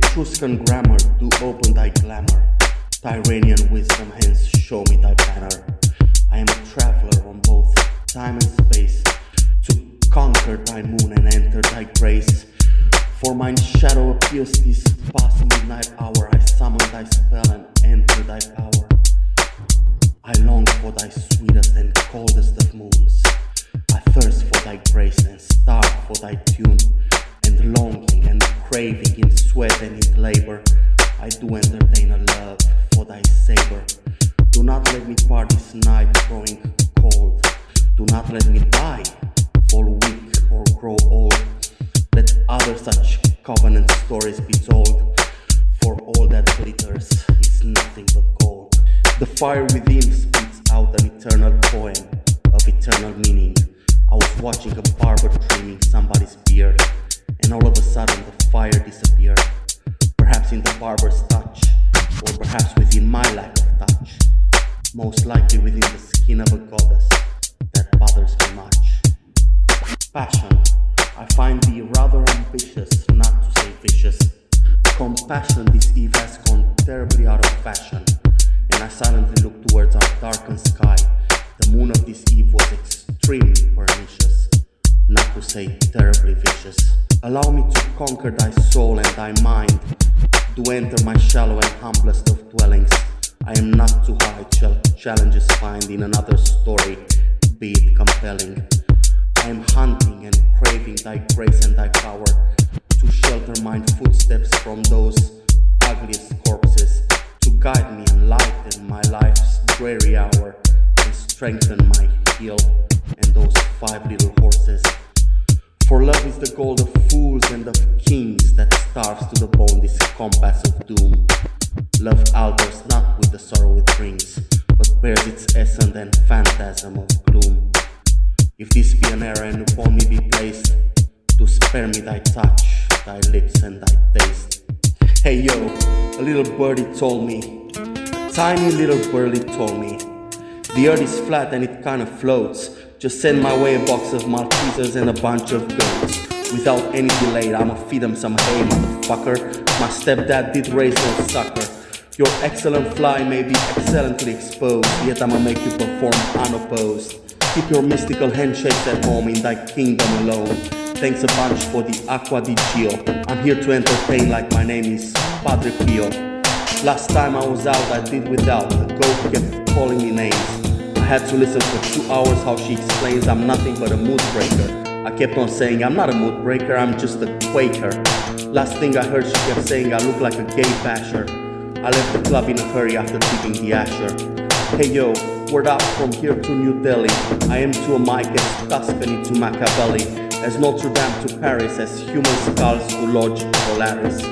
Etruscan grammar to open thy glamour. Tyranian wisdom hence show me thy banner. I am a traveler on both time and space, to conquer thy moon and enter thy grace. For mine shadow appears this past midnight hour. I summon thy spell and enter thy power. I long for thy sweetest and coldest of moons. I thirst for thy grace and starve for thy tune. And longing and craving in sweat and in labor, I do entertain a love for thy saber. Do not let me part this night growing cold. Do not let me die, fall weak or grow old. Let other such covenant stories be told, for all that glitters is nothing but gold. The fire within spits out an eternal poem of eternal meaning. I was watching a barber trimming somebody's beard, and all of a sudden the fire disappeared. Perhaps in the barber's touch, or perhaps within my lack of touch. Most likely within the skin of a goddess that bothers me much. Passion, I find thee rather ambitious, not to say vicious. Compassion this eve has gone terribly out of fashion, and I silently look towards our darkened sky. The moon of this eve was extremely pernicious, not to say terribly vicious. Allow me to conquer thy soul and thy mind, to enter my shallow and humblest of dwellings. I am not too high, challenges find in another story, be it compelling. I am hunting and craving thy grace and thy power, to shelter mine footsteps from those ugliest corpses, to guide me and lighten my life's dreary hour, and strengthen my heel and those 5 little horses. For love is the gold of fools and of kings, that starves to the bone this compass of doom. Love alters not with the sorrow it brings, but bears its essence and phantasm of gloom. If this be an error and upon me be placed, to spare me thy touch, thy lips and thy taste. Hey yo, a little birdie told me, a tiny little birdie told me, the earth is flat and it kinda floats. Just send my way a box of Maltesers and a bunch of goats. Without any delay, I'ma feed them some hay, motherfucker. My stepdad did raise no sucker. Your excellent fly may be excellently exposed, yet I'ma make you perform unopposed. Keep your mystical handshakes at home in thy kingdom alone. Thanks a bunch for the Aqua di Gio. I'm here to entertain like my name is Padre Pio. Last time I was out, I did without. The goat kept calling me names. I had to listen for 2 hours how she explains I'm nothing but a mood breaker. I kept on saying I'm not a mood breaker, I'm just a Quaker. Last thing I heard, she kept saying I look like a gay basher. I left the club in a hurry after digging the Asher. Hey yo, word up from here to New Delhi. I am to a mic as Tuscany to Machiavelli, as Notre Dame to Paris, as human skulls to Lodge Polaris,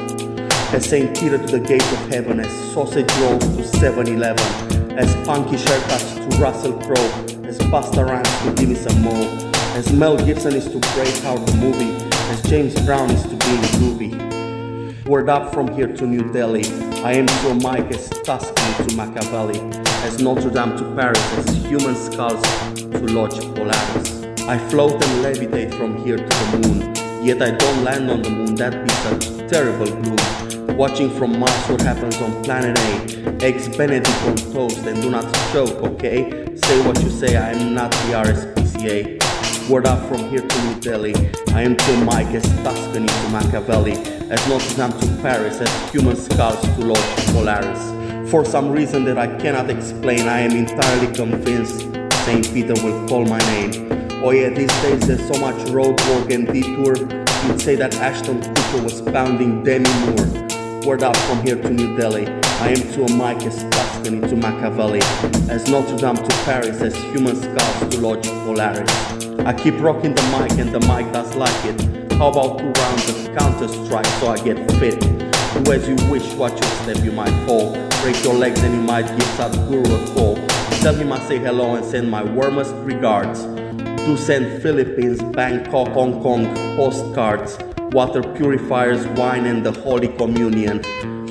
as St. Peter to the gate of heaven, as sausage rolls to 7-Eleven, as punky haircuts to Russell Crowe, as Busta Rhymes to Give Me Some More, as Mel Gibson is to Braveheart the movie, as James Brown is to being groovy. Word up from here to New Delhi. I am to a mic as Tuscany to Machiavelli, as Notre Dame to Paris, as human skulls to Lodge Polaris. I float and levitate from here to the moon, yet I don't land on the moon, that be such terrible gloom. Watching from Mars what happens on planet A, eggs Benedict on toast, and do not choke, okay? Say what you say, I am not the RSPCA. Word up from here to New Delhi. I am to a mic as Tuscany to Machiavelli, as Notre Dame to Paris, as human skulls to Lodge Polaris. For some reason that I cannot explain, I am entirely convinced St. Peter will call my name. Oh yeah, these days there's so much road work and detour, you'd say that Ashton Kutcher was pounding Demi Moore. Word up from here to New Delhi. I am to a mic as Tuscany to Machiavelli, as Notre Dame to Paris, as human skulls to Lodge Polaris. I keep rocking the mic and the mic does like it. How about 2 rounds of Counter-Strike so I get fit? Do as you wish, watch your step, you might fall. Break your legs and you might give Sadhguru a call. Tell him I say hello and send my warmest regards. Do send Philippines, Bangkok, Hong Kong postcards, water purifiers, wine and the Holy Communion.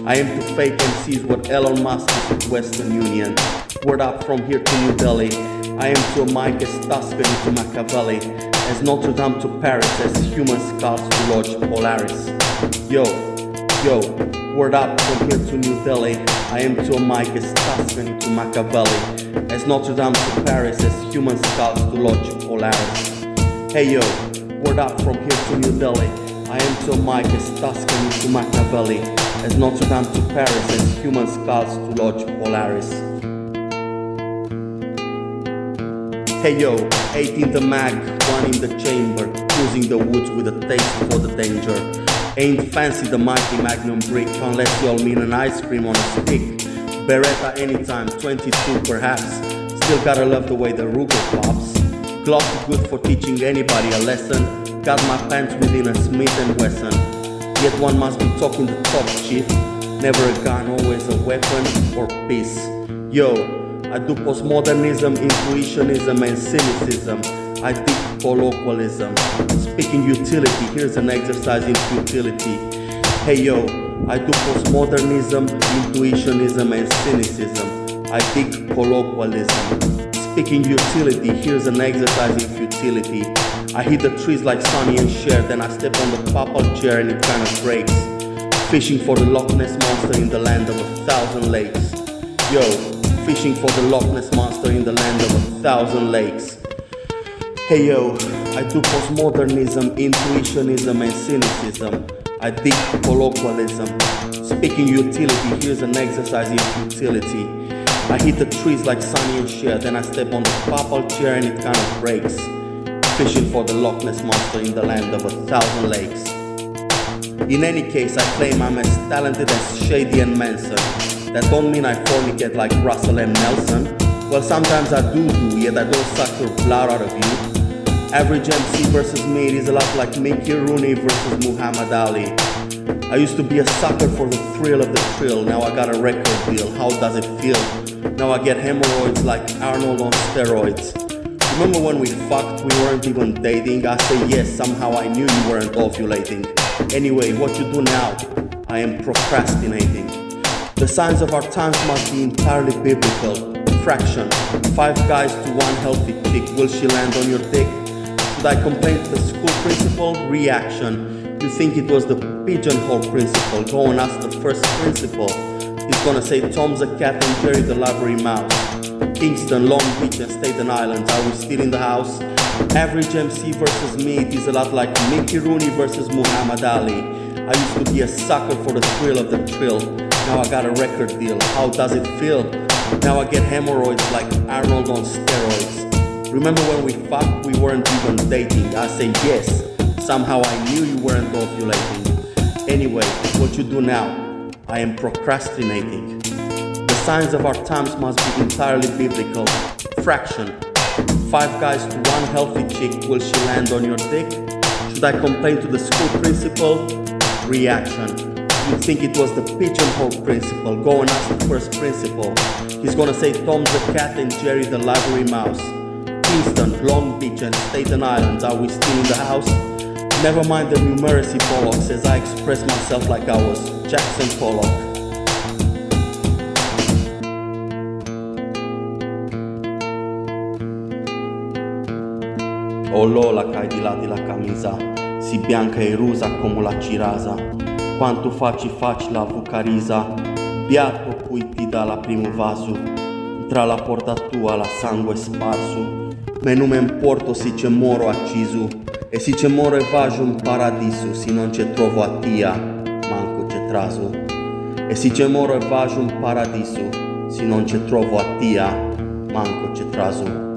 I am to fake MCs what Elon Musk is with Western Union. Word up from here to New Delhi. I am to a mic as Tuscany to Machiavelli, as Notre Dame to Paris, as human skulls to Lodge Polaris. Yo, Yo, word up from here to New Delhi. I am to Mike as Tuscany to Machiavelli, as Notre Dame to Paris, as human skulls to Lodge Polaris. Hey yo, word up from here to New Delhi. I am to Mike as Tuscany to Machiavelli, as Notre Dame to Paris, as human skulls to Lodge Polaris. Hey yo, 8 in the mag, 1 in the chamber, cruising the woods with a taste for the danger. Ain't fancy the mighty Magnum brick, unless y'all mean an ice cream on a stick. Beretta anytime, 22 perhaps, still gotta love the way the Ruger pops. Glock good for teaching anybody a lesson, got my pants within a Smith & Wesson. Yet one must be talking the talk, chief, never a gun, always a weapon or peace. Yo, I do postmodernism, intuitionism and cynicism. I dig colloquialism. Speaking utility, here's an exercise in futility. Hey yo, I do postmodernism, intuitionism and cynicism. I dig colloquialism. Speaking utility, here's an exercise in futility. I hit the trees like Sonny and Cher, then I step on the papal chair and it kind of breaks. Fishing for the Loch Ness Monster in the land of 1,000 lakes. Yo, fishing for the Loch Ness Monster in the land of 1,000 lakes. Hey yo, I do postmodernism, intuitionism and cynicism. I dig colloquialism. Speaking utility, here's an exercise in futility. I hit the trees like Sonny and Cher, then I step on the papal chair and it kind of breaks. Fishing for the Loch Ness Monster in the land of 1,000 lakes. In any case, I claim I'm as talented as Shady and Manson. That don't mean I fornicate like Russell M. Nelson. Well, sometimes I do, yet I don't suck your blood out of you. Average MC versus me, it is a lot like Mickey Rooney versus Muhammad Ali. I used to be a sucker for the thrill of the thrill, now I got a record deal, how does it feel? Now I get hemorrhoids like Arnold on steroids. Remember when we fucked, we weren't even dating? I say yes, somehow I knew you weren't ovulating. Anyway, what you do now? I am procrastinating. The signs of our times must be entirely biblical. Fraction, 5 guys to 1 healthy chick, will she land on your dick? Should I complain to the school principal? Reaction, you think it was the pigeonhole principal, go and ask the first principal. He's gonna say Tom's a cat and Jerry the library mouse. Kingston, Long Beach and Staten Island, are we still in the house? Average MC versus me, it is a lot like Mickey Rooney versus Muhammad Ali. I used to be a sucker for the thrill of the trill, now I got a record deal, how does it feel? Now I get hemorrhoids like Arnold on steroids. Remember when we fucked, we weren't even dating? I say yes, somehow I knew you weren't ovulating. Anyway, what you do now? I am procrastinating. The signs of our times must be entirely biblical. Fraction, 5 guys to 1 healthy chick, will she land on your dick? Should I complain to the school principal? Reaction, you think it was the pigeonhole principal, go and ask the first principal. He's gonna say Tom's the cat and Jerry the library mouse. Kingston, Long Beach and Staten Island, are we still in the house? Never mind the numeracy Pollock, as I express myself like I was Jackson Pollock. Oh Lola che hai di là di la camisa, si bianca e rusa come la cirasa. Quanto faci la vucarisa, beato cui ti dà la primo vaso. Tra la porta tua la sangue sparso. Me non me importo se c'è moro acciso, e se c'è moro e vaggio in paradiso, se non c'è trovo a tia, manco c'è traso. E se c'è moro e vaggio in paradiso, se non c'è trovo a tia, manco c'è traso.